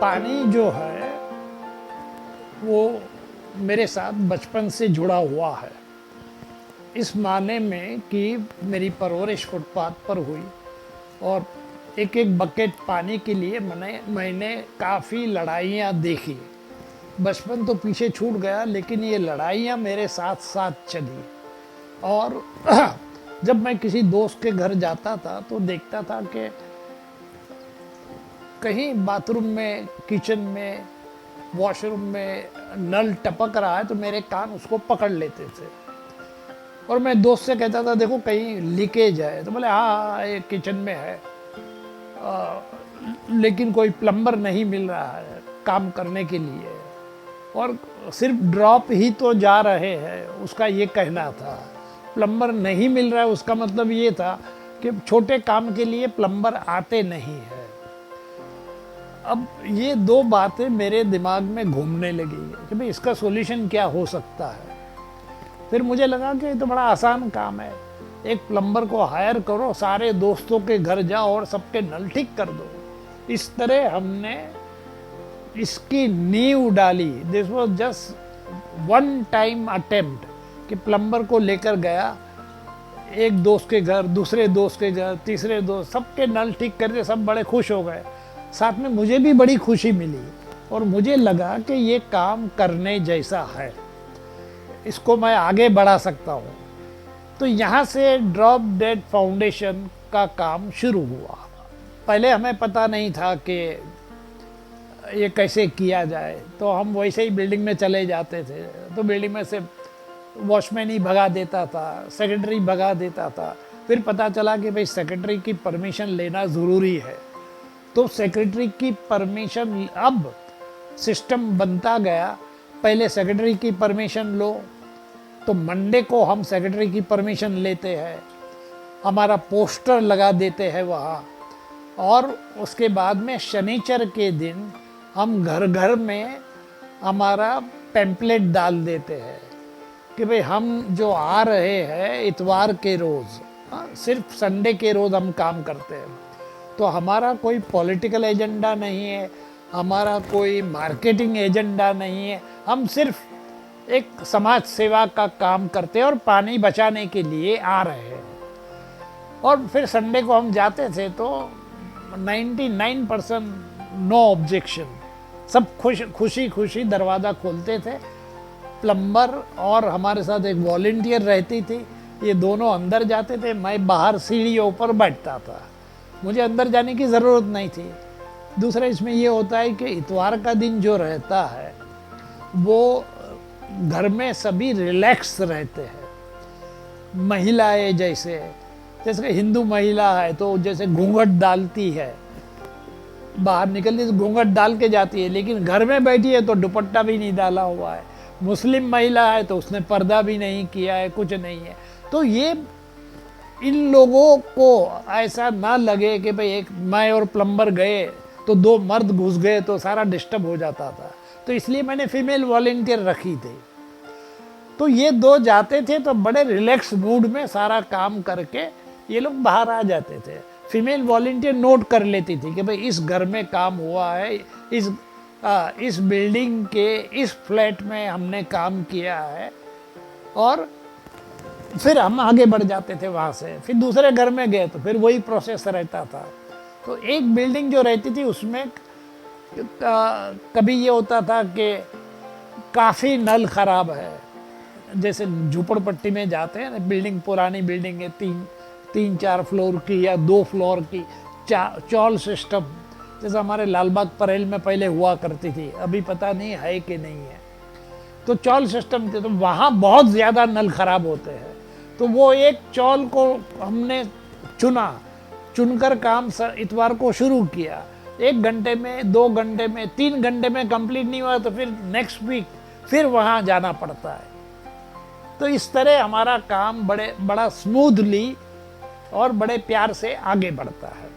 पानी जो है वो मेरे साथ बचपन से जुड़ा हुआ है, इस माने में कि मेरी परवरिश फुटपाथ पर हुई और एक एक बकेट पानी के लिए मैंने काफ़ी लड़ाइयाँ देखी। बचपन तो पीछे छूट गया, लेकिन ये लड़ाइयाँ मेरे साथ साथ चली। और जब मैं किसी दोस्त के घर जाता था तो देखता था कि कहीं बाथरूम में, किचन में, वॉशरूम में नल टपक रहा है तो मेरे कान उसको पकड़ लेते थे और मैं दोस्त से कहता था देखो कहीं लीकेज है, तो बोले हाँ ये किचन में है। लेकिन कोई प्लम्बर नहीं मिल रहा है काम करने के लिए और सिर्फ ड्रॉप ही तो जा रहे हैं, उसका ये कहना था। प्लम्बर नहीं मिल रहा है उसका मतलब ये था कि छोटे काम के लिए प्लम्बर आते नहीं है। अब ये दो बातें मेरे दिमाग में घूमने लगी कि भाई इसका सॉल्यूशन क्या हो सकता है। फिर मुझे लगा कि ये तो बड़ा आसान काम है, एक प्लम्बर को हायर करो, सारे दोस्तों के घर जाओ और सबके नल ठीक कर दो। इस तरह हमने इसकी नींव डाली। This was just one time attempt कि प्लम्बर को लेकर गया, एक दोस्त के घर, दूसरे दोस्त के घर, तीसरे दोस्त, सबके नल ठीक कर दिए, सब बड़े खुश हो गए। साथ में मुझे भी बड़ी खुशी मिली और मुझे लगा कि ये काम करने जैसा है, इसको मैं आगे बढ़ा सकता हूँ। तो यहाँ से ड्रॉप डेड फाउंडेशन का काम शुरू हुआ। पहले हमें पता नहीं था कि ये कैसे किया जाए, तो हम वैसे ही बिल्डिंग में चले जाते थे। तो बिल्डिंग में से वॉचमैन ही भगा देता था, सेक्रेटरी भगा देता था। फिर पता चला कि भाई सेक्रेटरी की परमिशन लेना ज़रूरी है, तो सेक्रेटरी की परमिशन, अब सिस्टम बनता गया। पहले सेक्रेटरी की परमिशन लो, तो मंडे को हम सेक्रेटरी की परमिशन लेते हैं, हमारा पोस्टर लगा देते हैं वहाँ, और उसके बाद में शनिचर के दिन हम घर घर में हमारा पैम्पलेट डाल देते हैं कि भाई हम जो आ रहे हैं इतवार के रोज़, सिर्फ संडे के रोज़ हम काम करते हैं। तो हमारा कोई पॉलिटिकल एजेंडा नहीं है, हमारा कोई मार्केटिंग एजेंडा नहीं है, हम सिर्फ एक समाज सेवा का काम करते हैं और पानी बचाने के लिए आ रहे हैं। और फिर संडे को हम जाते थे तो 99% नो ऑब्जेक्शन, सब खुशी खुशी दरवाज़ा खोलते थे। प्लम्बर और हमारे साथ एक वॉलंटियर रहती थी, ये दोनों अंदर जाते थे, मैं बाहर सीढ़ियों पर बैठता था, मुझे अंदर जाने की ज़रूरत नहीं थी। दूसरा इसमें ये होता है कि इतवार का दिन जो रहता है वो घर में सभी रिलैक्स रहते हैं। महिलाएं जैसे हिंदू महिला है तो जैसे घूंघट डालती है, बाहर निकलती तो घूंघट डाल के जाती है, लेकिन घर में बैठी है तो दुपट्टा भी नहीं डाला हुआ है। मुस्लिम महिला है तो उसने पर्दा भी नहीं किया है, कुछ नहीं है। तो ये इन लोगों को ऐसा ना लगे कि भाई एक मैं और प्लम्बर गए तो दो मर्द घुस गए तो सारा डिस्टर्ब हो जाता था, तो इसलिए मैंने फीमेल वॉलंटियर रखी थी। तो ये दो जाते थे तो बड़े रिलैक्स मूड में सारा काम करके ये लोग बाहर आ जाते थे। फीमेल वॉलंटियर नोट कर लेती थी कि भाई इस घर में काम हुआ है, इस बिल्डिंग के इस फ्लैट में हमने काम किया है, और फिर हम आगे बढ़ जाते थे वहाँ से। फिर दूसरे घर में गए तो फिर वही प्रोसेस रहता था। तो एक बिल्डिंग जो रहती थी उसमें कभी ये होता था कि काफ़ी नल ख़राब है, जैसे झुपड़पट्टी में जाते हैं, बिल्डिंग पुरानी बिल्डिंग है, तीन चार फ्लोर की या 2 फ्लोर की, चॉल सिस्टम जैसे हमारे लालबाग परेल में पहले हुआ करती थी, अभी पता नहीं है कि नहीं है। तो चॉल सिस्टम थे, तो वहाँ बहुत ज़्यादा नल ख़राब होते हैं। तो वो एक चॉल को हमने चुनकर काम इतवार को शुरू किया। 1 घंटे में, 2 घंटे में, 3 घंटे में कंप्लीट नहीं हुआ तो फिर नेक्स्ट वीक फिर वहाँ जाना पड़ता है। तो इस तरह हमारा काम बड़ा स्मूथली और बड़े प्यार से आगे बढ़ता है।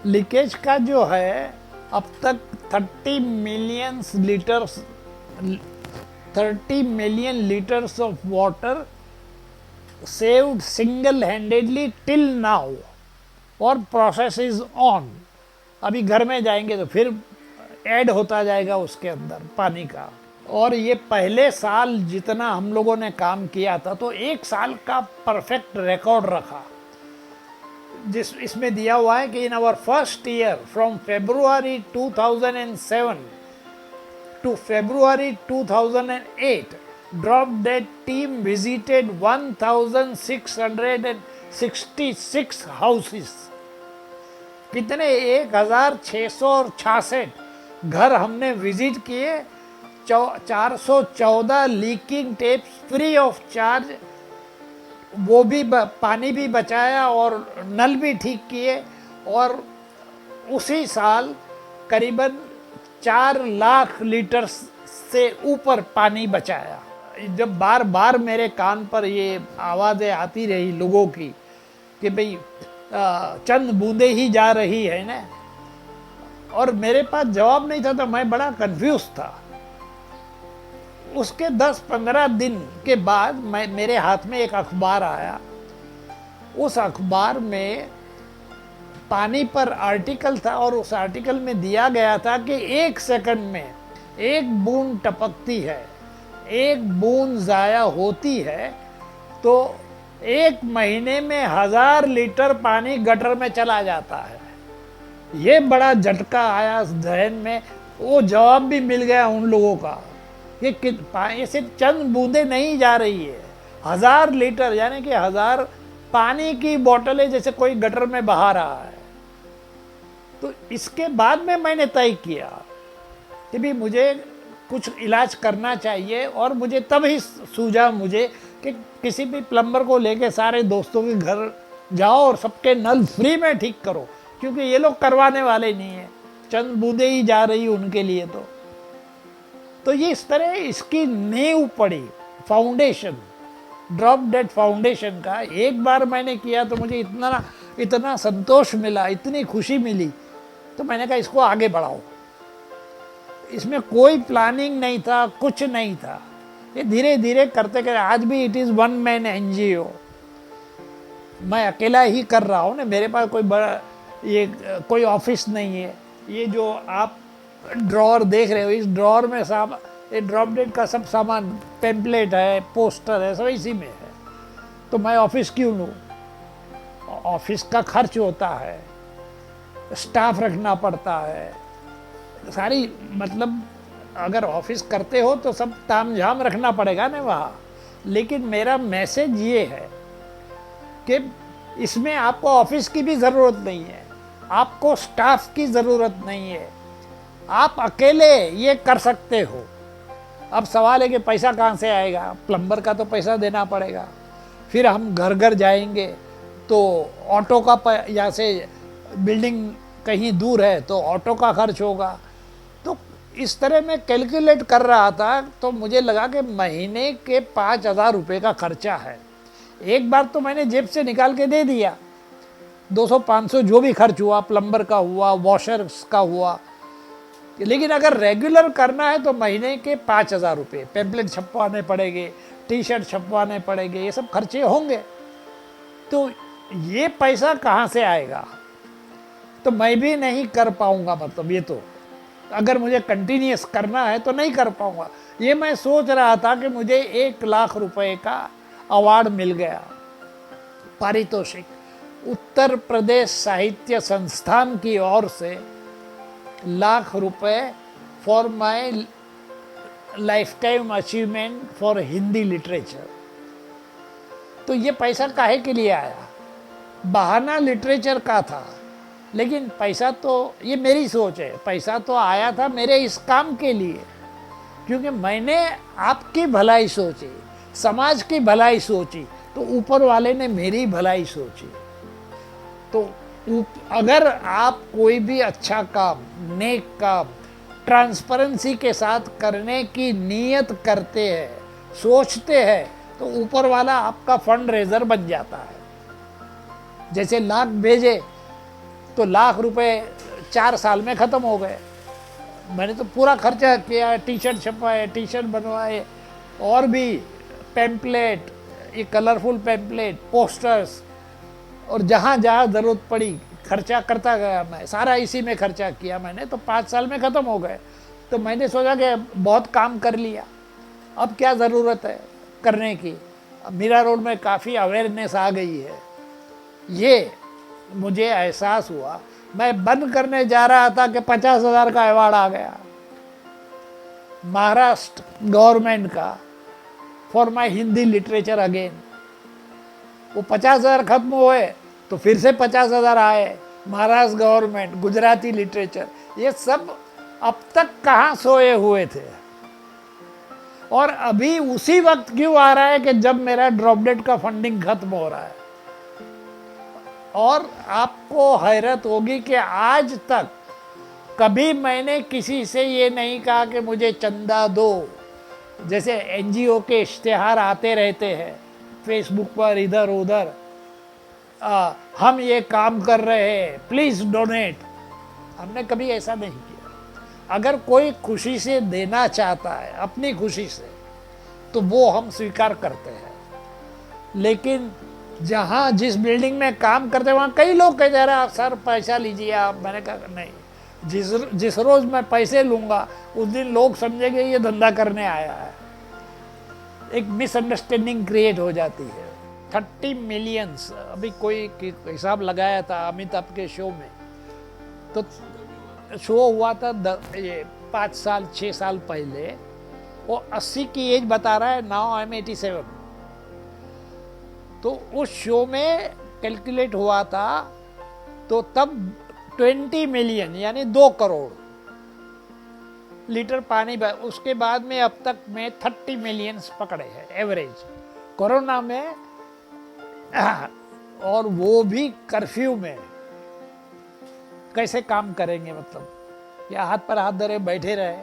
लीकेज का जो है अब तक 30 million litres of water saved single-handedly till now और प्रोसेस इज ऑन। अभी घर में जाएंगे तो फिर ऐड होता जाएगा उसके अंदर पानी का। और ये पहले साल जितना हम लोगों ने काम किया था तो एक साल का परफेक्ट रिकॉर्ड रखा, जिस इसमें दिया हुआ है कि in our first year from February 2007 to February 2008 drop dead team visited 1666 houses। कितने 1666 घर हमने विजिट किए, 414 leaking tapes free of charge, वो भी पानी भी बचाया और नल भी ठीक किए, और उसी साल करीबन 4 लाख लीटर से ऊपर पानी बचाया। जब बार बार मेरे कान पर ये आवाज़ें आती रही लोगों की कि भाई चंद बूंदे ही जा रही है ना, और मेरे पास जवाब नहीं था, तो मैं बड़ा कंफ्यूज था। उसके 10-15 दिन के बाद मेरे हाथ में एक अखबार आया। उस अखबार में पानी पर आर्टिकल था, और उस आर्टिकल में दिया गया था कि 1 सेकंड में 1 बूंद टपकती है, 1 बूंद ज़ाया होती है तो 1 महीने में 1000 लीटर पानी गटर में चला जाता है। ये बड़ा झटका आया जहन में। वो जवाब भी मिल गया उन लोगों का ये सिर्फ चंद बूंदे नहीं जा रही है, 1000 लीटर, यानी कि 1000 पानी की बोतलें जैसे कोई गटर में बहा रहा है। तो इसके बाद में मैंने तय किया कि भी मुझे कुछ इलाज करना चाहिए, और मुझे तब ही सूझा मुझे कि किसी भी प्लम्बर को लेके सारे दोस्तों के घर जाओ और सबके नल फ्री में ठीक करो, क्योंकि ये लोग करवाने वाले नहीं है, चंद बूंदे ही जा रही उनके लिए। तो ये इस तरह इसकी नींव पड़ी, फाउंडेशन, ड्रॉप डेड फाउंडेशन का। एक बार मैंने किया तो मुझे इतना संतोष मिला, इतनी खुशी मिली, तो मैंने कहा इसको आगे बढ़ाओ। इसमें कोई प्लानिंग नहीं था, कुछ नहीं था, ये धीरे धीरे करते करते आज भी इट इज़ 1 मैन NGO। मैं अकेला ही कर रहा हूँ ना, मेरे पास कोई बड़ा कोई ऑफिस नहीं है। ये जो आप ड्रॉअर देख रहे हो, इस ड्रॉअर में ये ड्रॉप डेड का सब सामान, पेम्पलेट है, पोस्टर है, सब इसी में है। तो मैं ऑफिस क्यों लूँ? ऑफिस का खर्च होता है, स्टाफ रखना पड़ता है, सारी मतलब अगर ऑफिस करते हो तो सब तामझाम रखना पड़ेगा ना वहाँ। लेकिन मेरा मैसेज ये है कि इसमें आपको ऑफिस की भी ज़रूरत नहीं है, आपको स्टाफ की ज़रूरत नहीं है, आप अकेले ये कर सकते हो। अब सवाल है कि पैसा कहाँ से आएगा? प्लम्बर का तो पैसा देना पड़ेगा, फिर हम घर घर जाएंगे तो ऑटो का, यहाँ से बिल्डिंग कहीं दूर है तो ऑटो का खर्च होगा। तो इस तरह मैं कैलकुलेट कर रहा था, तो मुझे लगा कि महीने के 5000 रुपये का खर्चा है। एक बार तो मैंने जेब से निकाल के दे दिया, 200-500 जो भी खर्च हुआ, प्लम्बर का हुआ, वॉशर्स का हुआ। लेकिन अगर रेगुलर करना है तो महीने के 5000 रुपये, पैम्पलेट छपवाने पड़ेंगे, टी-शर्ट छपवाने पड़ेंगे, ये सब खर्चे होंगे। तो ये पैसा कहाँ से आएगा? तो मैं भी नहीं कर पाऊँगा, मतलब ये तो अगर मुझे कंटिन्यूस करना है तो नहीं कर पाऊँगा। ये मैं सोच रहा था कि मुझे 1 लाख रुपए का अवार्ड मिल गया, पारितोषिक, उत्तर प्रदेश साहित्य संस्थान की ओर से 1 लाख रुपए for my life time achievement for Hindi literature. तो ये पैसा काहे के लिए आया? बहाना लिटरेचर का था, लेकिन पैसा तो, ये मेरी सोच है, पैसा तो आया था मेरे इस काम के लिए, क्योंकि मैंने आपकी भलाई सोची, समाज की भलाई सोची, तो ऊपर वाले ने मेरी भलाई सोची। तो अगर आप कोई भी अच्छा काम, नेक काम, ट्रांसपेरेंसी के साथ करने की नीयत करते हैं, सोचते हैं, तो ऊपर वाला आपका फंड रेजर बन जाता है। जैसे लाख भेजे तो 1 लाख रुपए 4 साल में ख़त्म हो गए। मैंने तो पूरा खर्चा किया, टी-शर्ट छपवाए, टी-शर्ट बनवाए, और भी पैम्पलेट, ये कलरफुल पैम्पलेट, पोस्टर्स, और जहाँ जहाँ ज़रूरत पड़ी खर्चा करता गया, मैं सारा इसी में खर्चा किया मैंने, तो 5 साल में ख़त्म हो गए। तो मैंने सोचा कि बहुत काम कर लिया, अब क्या ज़रूरत है करने की। अब मीरा रोड में काफ़ी अवेयरनेस आ गई है, ये मुझे एहसास हुआ। मैं बंद करने जा रहा था कि 50,000 का अवार्ड आ गया महाराष्ट्र गवर्नमेंट का for my Hindi literature again. वो 50,000 खत्म हुए तो फिर से 50,000 आए, महाराष्ट्र गवर्नमेंट, गुजराती लिटरेचर। ये सब अब तक कहाँ सोए हुए थे, और अभी उसी वक्त क्यों आ रहा है कि जब मेरा ड्रॉप डेट का फंडिंग खत्म हो रहा है। और आपको हैरत होगी कि आज तक कभी मैंने किसी से ये नहीं कहा कि मुझे चंदा दो। जैसे एनजीओ के इश्तिहार आते रहते हैं फेसबुक पर इधर उधर, हम ये काम कर रहे हैं, प्लीज़ डोनेट। हमने कभी ऐसा नहीं किया। अगर कोई खुशी से देना चाहता है अपनी खुशी से, तो वो हम स्वीकार करते हैं। लेकिन जहाँ जिस बिल्डिंग में काम करते हैं वहाँ कई लोग कहते हैं सर पैसा लीजिए आप। मैंने कहा नहीं, जिस रोज़ मैं पैसे लूँगा उस दिन लोग समझेंगे ये धंधा करने आया है। एक मिसअंडरस्टैंडिंग क्रिएट हो जाती है। 30 मिलियंस अभी कोई हिसाब लगाया था अमिताभ के शो में, तो शो हुआ था ये 5 साल 6 साल पहले। वो 80 की एज बता रहा है, नाउ आई एम 87। तो उस शो में कैलकुलेट हुआ था, तो तब 20 मिलियन यानी 2 करोड़ लीटर पानी, उसके बाद में अब तक में 30 मिलियंस पकड़े हैं एवरेज कोरोना में। और वो भी कर्फ्यू में कैसे काम करेंगे, मतलब या हाथ पर हाथ धरे बैठे रहे।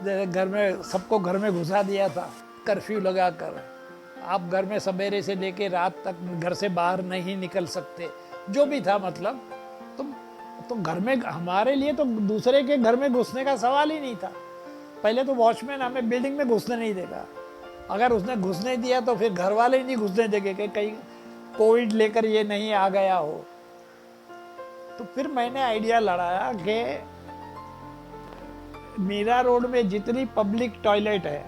जैसे घर में सबको घर में घुसा दिया था कर्फ्यू लगाकर, आप घर में सवेरे से लेके रात तक घर से बाहर नहीं निकल सकते, जो भी था मतलब। तो घर में हमारे लिए तो दूसरे के घर में घुसने का सवाल ही नहीं था। पहले तो वॉचमैन हमें बिल्डिंग में घुसने नहीं देगा, अगर उसने घुसने दिया तो फिर घर वाले ही नहीं घुसने देंगे कि कहीं कोविड लेकर ये नहीं आ गया हो। तो फिर मैंने आइडिया लड़ाया कि मीरा रोड में जितनी पब्लिक टॉयलेट है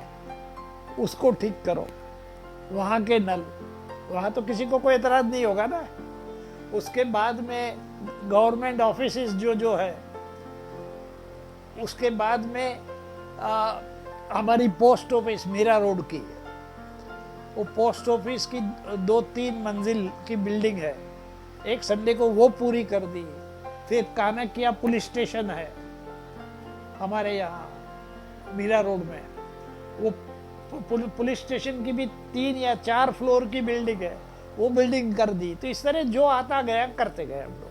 उसको ठीक करो, वहाँ के नल, वहाँ तो किसी को कोई एतराज़ नहीं होगा ना। उसके बाद में गवर्नमेंट ऑफिसेस जो है, उसके बाद में हमारी पोस्ट ऑफिस मीरा रोड की, वो पोस्ट ऑफिस की 2-3 मंजिल की बिल्डिंग है, एक संडे को वो पूरी कर दी। फिर कानकिया पुलिस स्टेशन है हमारे यहाँ मीरा रोड में, वो पुलिस स्टेशन की भी 3 या 4 फ्लोर की बिल्डिंग है, वो बिल्डिंग कर दी। तो इस तरह जो आता गया करते गए हम लोग।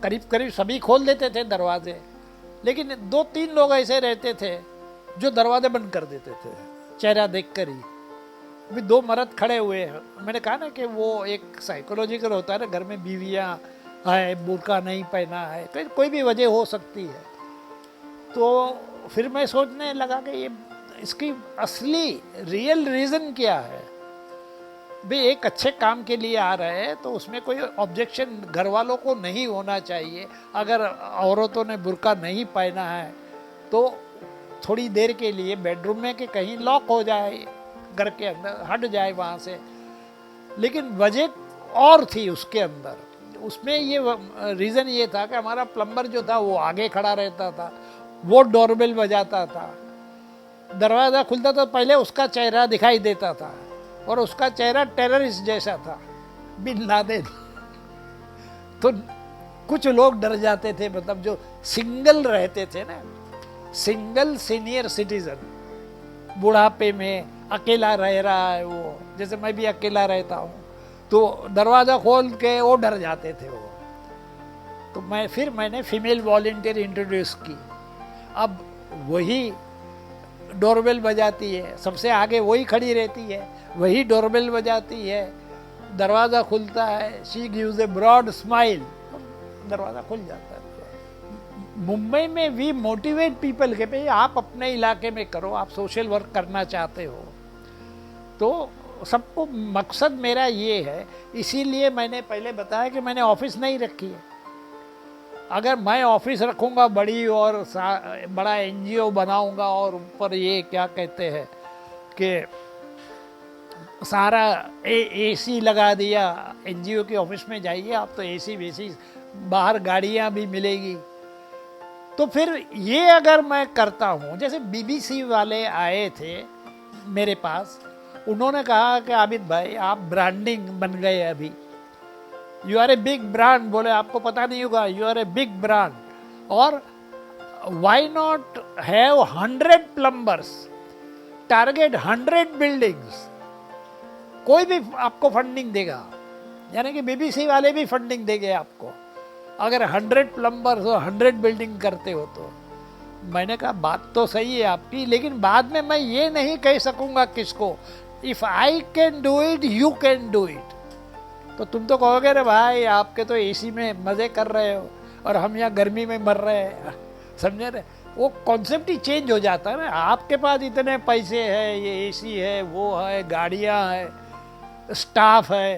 करीब करीब सभी खोल देते थे दरवाजे, लेकिन 2-3 लोग ऐसे रहते थे जो दरवाजे बंद कर देते थे चेहरा देखकर ही। अभी 2 मर्द खड़े हुए हैं, मैंने कहा ना कि वो एक साइकोलॉजिकल होता है ना, घर में बीवियाँ है, बुर्का नहीं पहना है, कोई भी वजह हो सकती है। तो फिर मैं सोचने लगा कि ये इसकी असली रियल रीज़न क्या है। भाई एक अच्छे काम के लिए आ रहे हैं तो उसमें कोई ऑब्जेक्शन घर वालों को नहीं होना चाहिए। अगर औरतों ने बुर्का नहीं पहना है तो थोड़ी देर के लिए बेडरूम में कि कहीं लॉक हो जाए, घर के अंदर हट जाए वहाँ से। लेकिन वजह और थी उसके अंदर, उसमें ये रीज़न ये था कि हमारा प्लम्बर जो था वो आगे खड़ा रहता था, वो डोरबेल बजाता था, दरवाज़ा खुलता तो पहले उसका चेहरा दिखाई देता था, और उसका चेहरा टेररिस्ट जैसा था, बिन लादेन। तो कुछ लोग डर जाते थे, मतलब जो सिंगल रहते थे ना, सिंगल सीनियर सिटीजन, बुढ़ापे में अकेला रह रहा है वो, जैसे मैं भी अकेला रहता हूँ, तो दरवाज़ा खोल के वो डर जाते थे वो। तो मैंने फीमेल वॉलंटियर इंट्रोड्यूस की। अब वही डोरबेल बजाती है, सबसे आगे वही खड़ी रहती है, वही डोरबेल बजाती है, दरवाज़ा खुलता है, she gives a broad smile, दरवाज़ा खुल जाता है। मुंबई में वी मोटिवेट पीपल के भाई आप अपने इलाके में करो, आप सोशल वर्क करना चाहते हो तो सबको मकसद मेरा ये है, इसीलिए मैंने पहले बताया कि मैंने ऑफिस नहीं रखी है। अगर मैं ऑफिस रखूँगा बड़ी और बड़ा एनजीओ बनाऊँगा और ऊपर ये क्या कहते हैं कि सारा एसी लगा दिया, एनजीओ के ऑफिस में जाइए आप तो एसी वेसी, बाहर गाड़ियाँ भी मिलेगी, तो फिर ये अगर मैं करता हूँ, जैसे बीबीसी वाले आए थे मेरे पास, उन्होंने कहा कि आबिद भाई आप ब्रांडिंग बन गए अभी, you are a big brand, बोले आपको पता नहीं होगा, you are a big brand, और why not have 100 plumbers, target 100 buildings, कोई भी आपको फंडिंग देगा, यानी कि बीबीसी वाले भी फंडिंग देंगे आपको अगर 100 प्लम्बर्स और 100 बिल्डिंग करते हो तो। मैंने कहा बात तो सही है आपकी, लेकिन बाद में मैं ये नहीं कह सकूंगा किसको, if I can do it you can do it, तो तुम तो कहोगे रे भाई आपके तो एसी में मजे कर रहे हो और हम यहाँ गर्मी में मर रहे हैं, समझे रे, वो कॉन्सेप्ट ही चेंज हो जाता है ना। आपके पास इतने पैसे हैं, ये एसी है, वो है, गाड़ियाँ है, स्टाफ है,